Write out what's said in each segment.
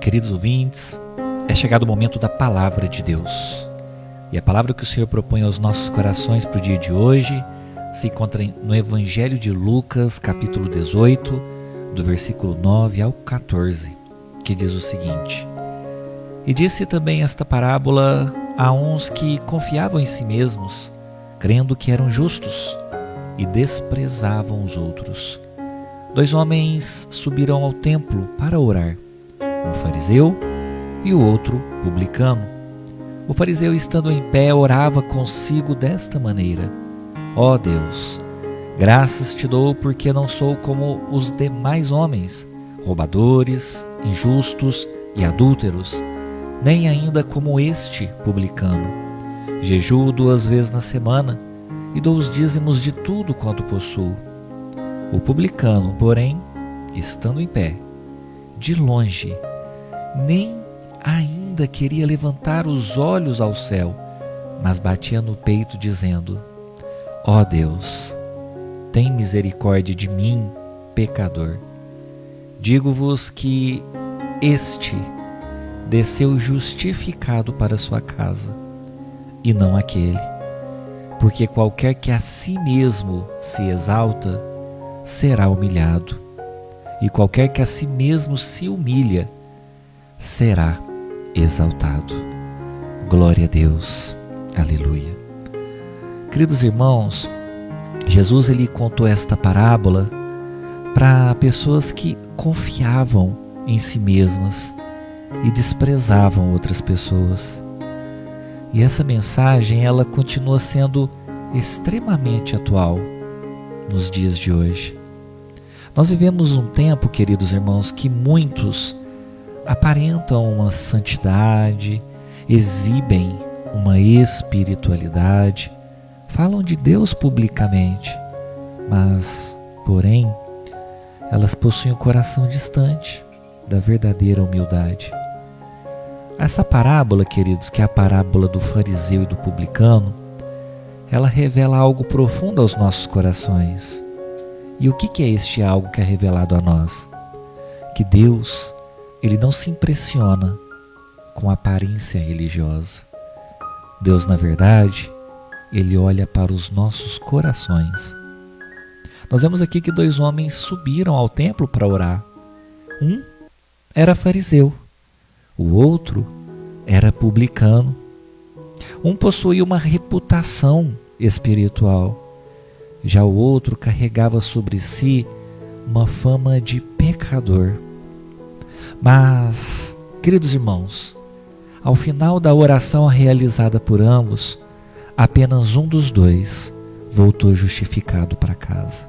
Queridos ouvintes, é chegado o momento da Palavra de Deus. E a palavra que o Senhor propõe aos nossos corações para o dia de hoje se encontra no Evangelho de Lucas, capítulo 18, do versículo 9 ao 14, que diz o seguinte: E disse também esta parábola a uns que confiavam em si mesmos, crendo que eram justos, e desprezavam os outros. 2 homens subiram ao templo para orar, um fariseu e o outro publicano. O fariseu, estando em pé, orava consigo desta maneira: Ó Deus, graças te dou porque não sou como os demais homens, roubadores, injustos e adúlteros, nem ainda como este publicano. Jejuo 2 vezes na semana e dou os dízimos de tudo quanto possuo. O publicano, porém, estando em pé, de longe, nem ainda queria levantar os olhos ao céu, mas batia no peito, dizendo: Ó Deus, tem misericórdia de mim, pecador. Digo-vos que este desceu justificado para sua casa, e não aquele. Porque qualquer que a si mesmo se exalta, será humilhado, e qualquer que a si mesmo se humilha, será exaltado. Glória a Deus. Aleluia. Queridos irmãos, Jesus ele contou esta parábola para pessoas que confiavam em si mesmas e desprezavam outras pessoas. E essa mensagem ela continua sendo extremamente atual nos dias de hoje. Nós vivemos um tempo, queridos irmãos, que muitos aparentam uma santidade, exibem uma espiritualidade, falam de Deus publicamente, mas, porém, elas possuem um coração distante da verdadeira humildade. Essa parábola, queridos, que é a parábola do fariseu e do publicano, ela revela algo profundo aos nossos corações. E o que é este algo que é revelado a nós? Que Deus, ele não se impressiona com a aparência religiosa. Deus, na verdade, ele olha para os nossos corações. Nós vemos aqui que 2 homens subiram ao templo para orar. Um era fariseu, o outro era publicano. Um possuía uma reputação espiritual, já o outro carregava sobre si uma fama de pecador. Mas, queridos irmãos, ao final da oração realizada por ambos, apenas um dos 2 voltou justificado para casa.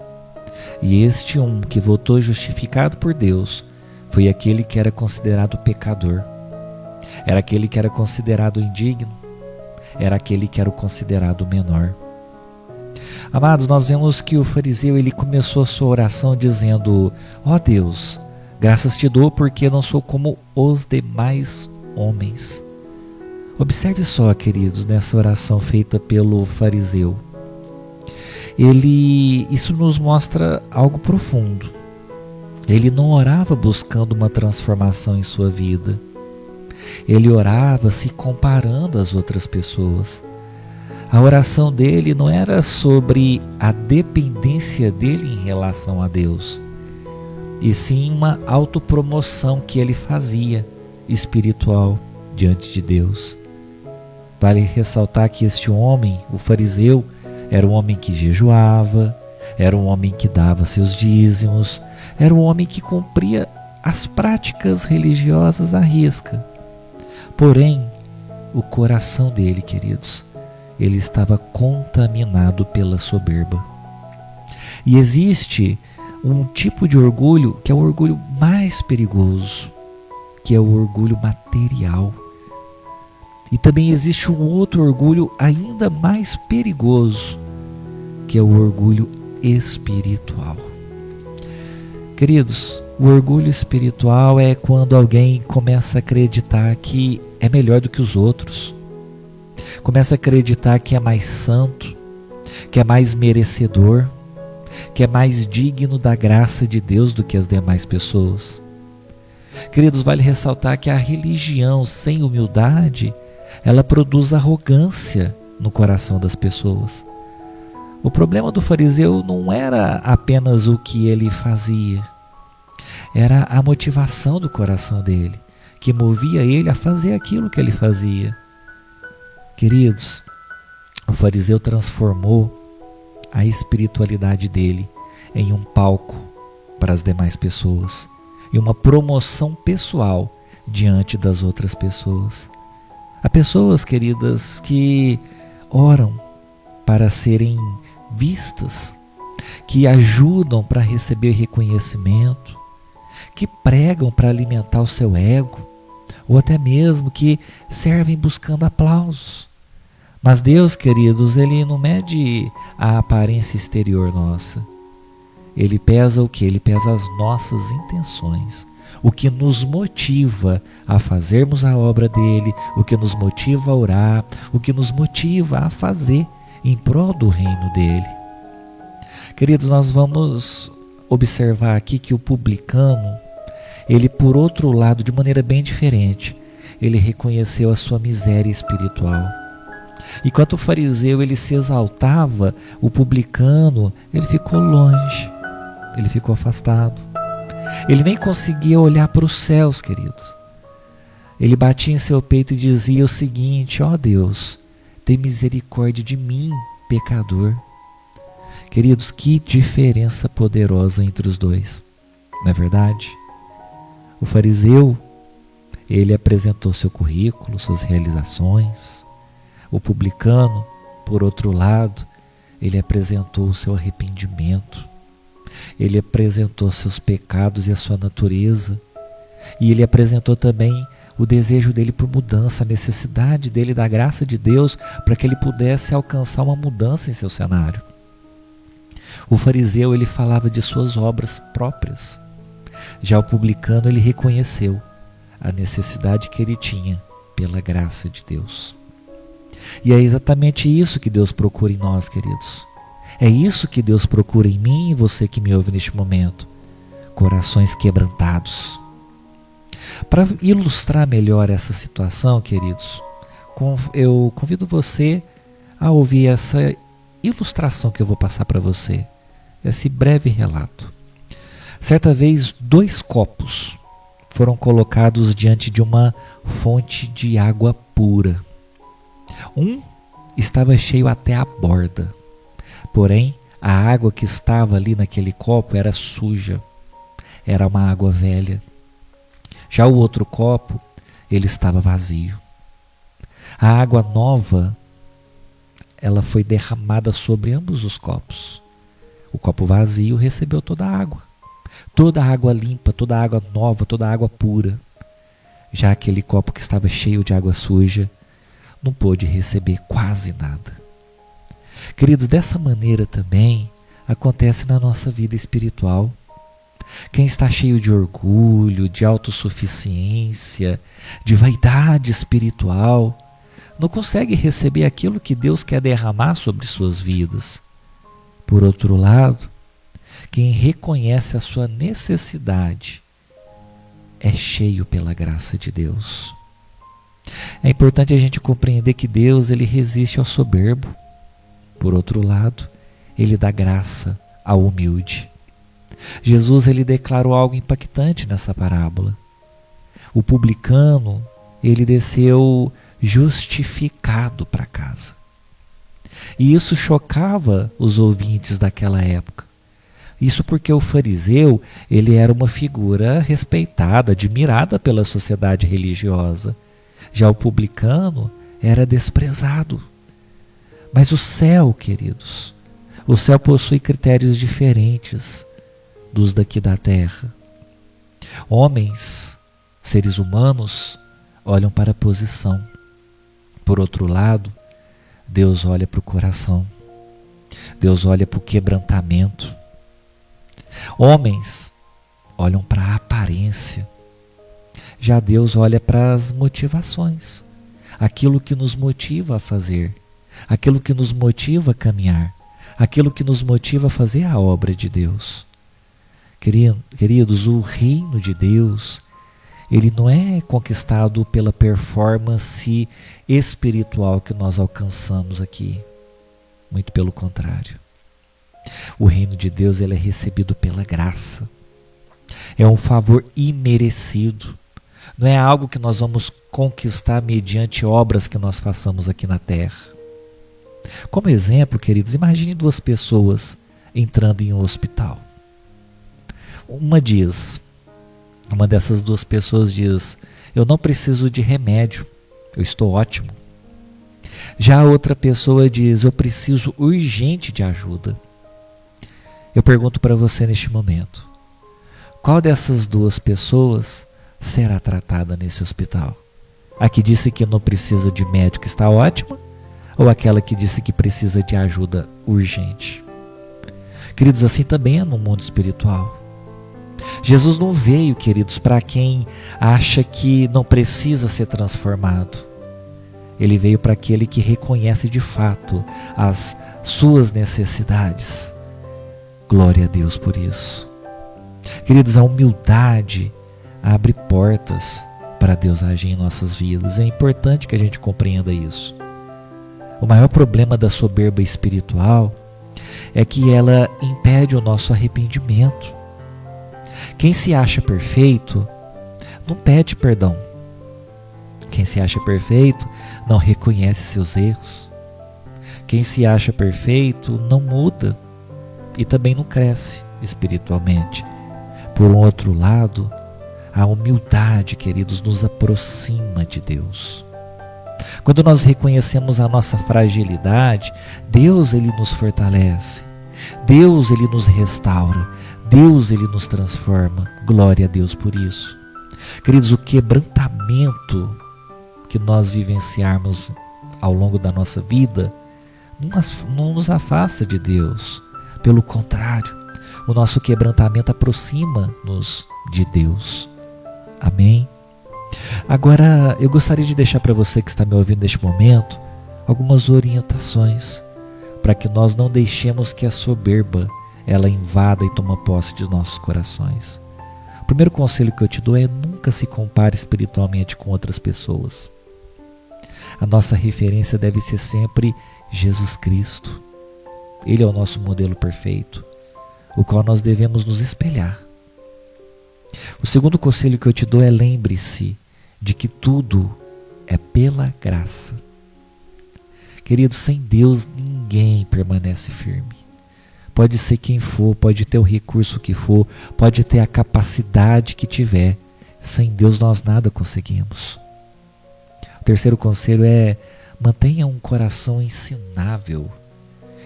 E este um que voltou justificado por Deus foi aquele que era considerado pecador, era aquele que era considerado indigno, era aquele que era o considerado menor. Amados, nós vemos que o fariseu ele começou a sua oração dizendo: Ó Deus, graças te dou porque não sou como os demais homens. Observe só, queridos, nessa oração feita pelo fariseu. Isso nos mostra algo profundo. Ele não orava buscando uma transformação em sua vida. Ele orava se comparando às outras pessoas. A oração dele não era sobre a dependência dele em relação a Deus, e sim uma autopromoção que ele fazia espiritual diante de Deus. Vale ressaltar que este homem, o fariseu, era um homem que jejuava, era um homem que dava seus dízimos, era um homem que cumpria as práticas religiosas à risca. Porém, o coração dele, queridos, ele estava contaminado pela soberba. E existe um tipo de orgulho que é o orgulho mais perigoso, que é o orgulho material. E também existe um outro orgulho ainda mais perigoso, que é o orgulho espiritual. Queridos, o orgulho espiritual é quando alguém começa a acreditar que é melhor do que os outros, começa a acreditar que é mais santo, que é mais merecedor, que é mais digno da graça de Deus do que as demais pessoas. Queridos, vale ressaltar que a religião sem humildade, ela produz arrogância no coração das pessoas. O problema do fariseu não era apenas o que ele fazia, era a motivação do coração dele, que movia ele a fazer aquilo que ele fazia. Queridos, o fariseu transformou a espiritualidade dele em um palco para as demais pessoas e uma promoção pessoal diante das outras pessoas. Há pessoas, queridas, que oram para serem vistas, que ajudam para receber reconhecimento, que pregam para alimentar o seu ego, ou até mesmo que servem buscando aplausos. Mas Deus, queridos, Ele não mede a aparência exterior nossa. Ele pesa o quê? Ele pesa as nossas intenções. O que nos motiva a fazermos a obra dEle, o que nos motiva a orar, o que nos motiva a fazer em prol do reino dEle. Queridos, nós vamos observar aqui que o publicano, ele, por outro lado, de maneira bem diferente, ele reconheceu a sua miséria espiritual. Enquanto o fariseu ele se exaltava, o publicano ele ficou longe, ele ficou afastado. Ele nem conseguia olhar para os céus, querido. Ele batia em seu peito e dizia o seguinte: ó Deus, tem misericórdia de mim, pecador. Queridos, que diferença poderosa entre os dois, não é verdade? O fariseu, ele apresentou seu currículo, suas realizações. O publicano, por outro lado, ele apresentou o seu arrependimento. Ele apresentou seus pecados e a sua natureza. E ele apresentou também o desejo dele por mudança, a necessidade dele da graça de Deus para que ele pudesse alcançar uma mudança em seu cenário. O fariseu, ele falava de suas obras próprias. Já o publicano, ele reconheceu a necessidade que ele tinha pela graça de Deus. E é exatamente isso que Deus procura em nós, queridos. É isso que Deus procura em mim e você que me ouve neste momento. Corações quebrantados. Para ilustrar melhor essa situação, queridos, eu convido você a ouvir essa ilustração que eu vou passar para você. Esse breve relato. Certa vez, 2 copos foram colocados diante de uma fonte de água pura. Um estava cheio até a borda, porém a água que estava ali naquele copo era suja, era uma água velha. Já o outro copo, ele estava vazio. A água nova, ela foi derramada sobre ambos os copos. O copo vazio recebeu toda a água limpa, toda a água nova, toda a água pura. Já aquele copo que estava cheio de água suja, não pôde receber quase nada. Queridos, dessa maneira também acontece na nossa vida espiritual. Quem está cheio de orgulho, de autossuficiência, de vaidade espiritual, não consegue receber aquilo que Deus quer derramar sobre suas vidas. Por outro lado, quem reconhece a sua necessidade é cheio pela graça de Deus. É importante a gente compreender que Deus ele resiste ao soberbo. Por outro lado, ele dá graça ao humilde. Jesus ele declarou algo impactante nessa parábola. O publicano, ele desceu justificado para casa. E isso chocava os ouvintes daquela época. Isso porque o fariseu, ele era uma figura respeitada, admirada pela sociedade religiosa. Já o publicano era desprezado. Mas o céu, queridos, o céu possui critérios diferentes dos daqui da terra. Homens, seres humanos, olham para a posição. Por outro lado, Deus olha para o coração. Deus olha para o quebrantamento. Homens olham para a aparência. Já Deus olha para as motivações. Aquilo que nos motiva a fazer. Aquilo que nos motiva a caminhar. Aquilo que nos motiva a fazer a obra de Deus. Queridos, o reino de Deus, ele não é conquistado pela performance espiritual que nós alcançamos aqui. Muito pelo contrário. O reino de Deus, ele é recebido pela graça. É um favor imerecido. Não é algo que nós vamos conquistar mediante obras que nós façamos aqui na terra. Como exemplo, queridos, imagine duas pessoas entrando em um hospital. Uma dessas duas pessoas diz: eu não preciso de remédio, eu estou ótimo. Já a outra pessoa diz: eu preciso urgente de ajuda. Eu pergunto para você neste momento: qual dessas duas pessoas será tratada nesse hospital? A que disse que não precisa de médico está ótima? Ou aquela que disse que precisa de ajuda urgente? Queridos, assim também é no mundo espiritual. Jesus não veio, queridos, para quem acha que não precisa ser transformado. Ele veio para aquele que reconhece de fato as suas necessidades. Glória a Deus por isso. Queridos, a humildade abre portas para Deus agir em nossas vidas. É importante que a gente compreenda isso. O maior problema da soberba espiritual é que ela impede o nosso arrependimento. Quem se acha perfeito não pede perdão. Quem se acha perfeito não reconhece seus erros. Quem se acha perfeito não muda e também não cresce espiritualmente. Por um outro lado, a humildade, queridos, nos aproxima de Deus. Quando nós reconhecemos a nossa fragilidade, Deus, ele nos fortalece. Deus, ele nos restaura. Deus, ele nos transforma. Glória a Deus por isso. Queridos, o quebrantamento que nós vivenciarmos ao longo da nossa vida não nos afasta de Deus. Pelo contrário, o nosso quebrantamento aproxima-nos de Deus. Amém? Agora, eu gostaria de deixar para você que está me ouvindo neste momento algumas orientações para que nós não deixemos que a soberba ela invada e toma posse de nossos corações. O primeiro conselho que eu te dou é: nunca se compare espiritualmente com outras pessoas. A nossa referência deve ser sempre Jesus Cristo. Ele é o nosso modelo perfeito, o qual nós devemos nos espelhar. O segundo conselho que eu te dou é: lembre-se de que tudo é pela graça. Querido, sem Deus ninguém permanece firme. Pode ser quem for, pode ter o recurso que for, pode ter a capacidade que tiver. Sem Deus nós nada conseguimos. O terceiro conselho é: mantenha um coração ensinável.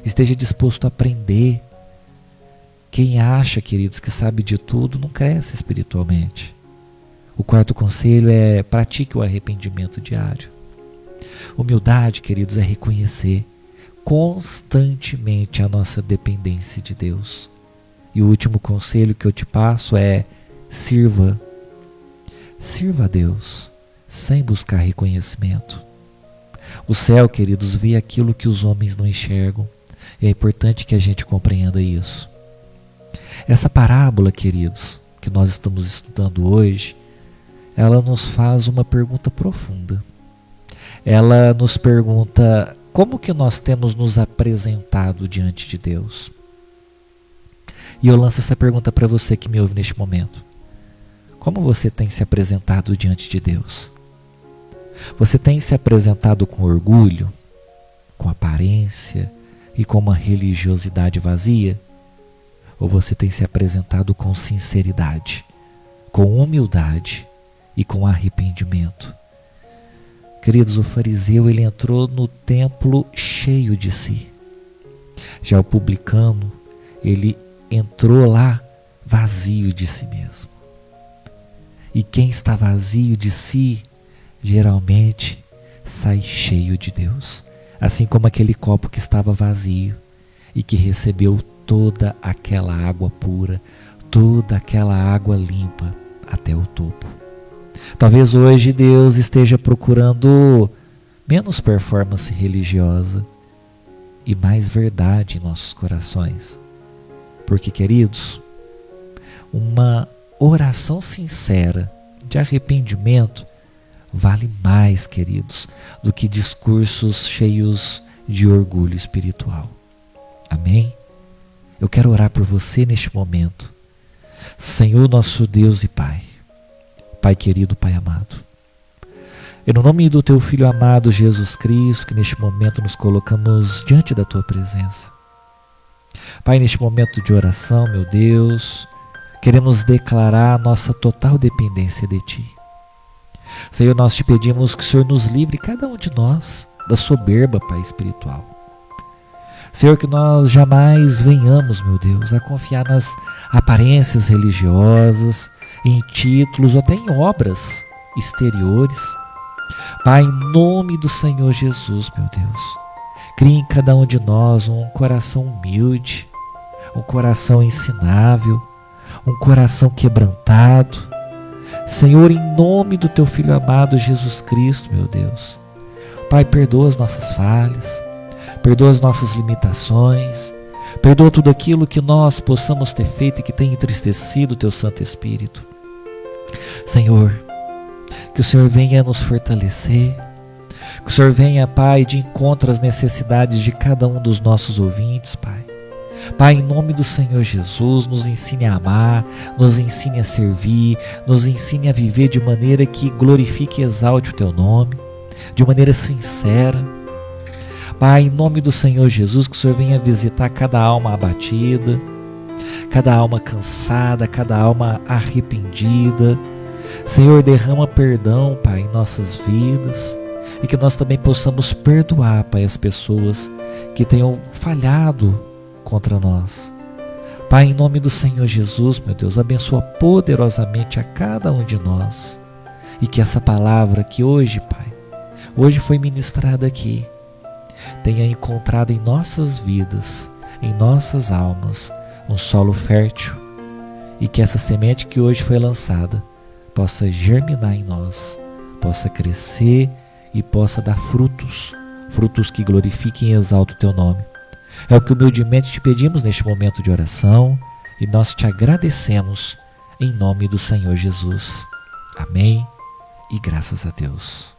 Esteja disposto a aprender. Quem acha, queridos, que sabe de tudo, não cresce espiritualmente. O quarto conselho é: pratique o arrependimento diário. Humildade, queridos, é reconhecer constantemente a nossa dependência de Deus. E o último conselho que eu te passo é: sirva. Sirva a Deus, sem buscar reconhecimento. O céu, queridos, vê aquilo que os homens não enxergam. E é importante que a gente compreenda isso. Essa parábola, queridos, que nós estamos estudando hoje, ela nos faz uma pergunta profunda. Ela nos pergunta: como que nós temos nos apresentado diante de Deus? E eu lanço essa pergunta para você que me ouve neste momento. Como você tem se apresentado diante de Deus? Você tem se apresentado com orgulho, com aparência e com uma religiosidade vazia? Ou você tem se apresentado com sinceridade, com humildade e com arrependimento? Queridos, o fariseu, ele entrou no templo cheio de si. Já o publicano, ele entrou lá vazio de si mesmo. E quem está vazio de si, geralmente sai cheio de Deus. Assim como aquele copo que estava vazio e que recebeu toda aquela água pura, toda aquela água limpa até o topo. Talvez hoje Deus esteja procurando menos performance religiosa e mais verdade em nossos corações. Porque, queridos, uma oração sincera de arrependimento, vale mais, queridos, do que discursos cheios de orgulho espiritual. Amém? Eu quero orar por você neste momento. Senhor nosso Deus e Pai, Pai querido, Pai amado, é no nome do Teu Filho amado Jesus Cristo que neste momento nos colocamos diante da Tua presença. Pai, neste momento de oração, meu Deus, queremos declarar a nossa total dependência de Ti. Senhor, nós Te pedimos que o Senhor nos livre, cada um de nós, da soberba, Pai, espiritual. Senhor, que nós jamais venhamos, meu Deus, a confiar nas aparências religiosas, em títulos ou até em obras exteriores. Pai, em nome do Senhor Jesus, meu Deus, crie em cada um de nós um coração humilde, um coração ensinável, um coração quebrantado. Senhor, em nome do Teu Filho amado Jesus Cristo, meu Deus. Pai, perdoa as nossas falhas, perdoa as nossas limitações, perdoa tudo aquilo que nós possamos ter feito e que tenha entristecido o Teu Santo Espírito. Senhor, que o Senhor venha nos fortalecer, que o Senhor venha, Pai, de encontro às necessidades de cada um dos nossos ouvintes, Pai. Pai, em nome do Senhor Jesus, nos ensine a amar, nos ensine a servir, nos ensine a viver de maneira que glorifique e exalte o Teu nome, de maneira sincera. Pai, em nome do Senhor Jesus, que o Senhor venha visitar cada alma abatida, cada alma cansada, cada alma arrependida. Senhor, derrama perdão, Pai, em nossas vidas e que nós também possamos perdoar, Pai, as pessoas que tenham falhado contra nós. Pai, em nome do Senhor Jesus, meu Deus, abençoa poderosamente a cada um de nós e que essa palavra que hoje, Pai, hoje foi ministrada aqui, tenha encontrado em nossas vidas, em nossas almas, um solo fértil e que essa semente que hoje foi lançada possa germinar em nós, possa crescer e possa dar frutos, frutos que glorifiquem e exaltem o Teu nome. É o que humildemente Te pedimos neste momento de oração e nós Te agradecemos em nome do Senhor Jesus. Amém e graças a Deus.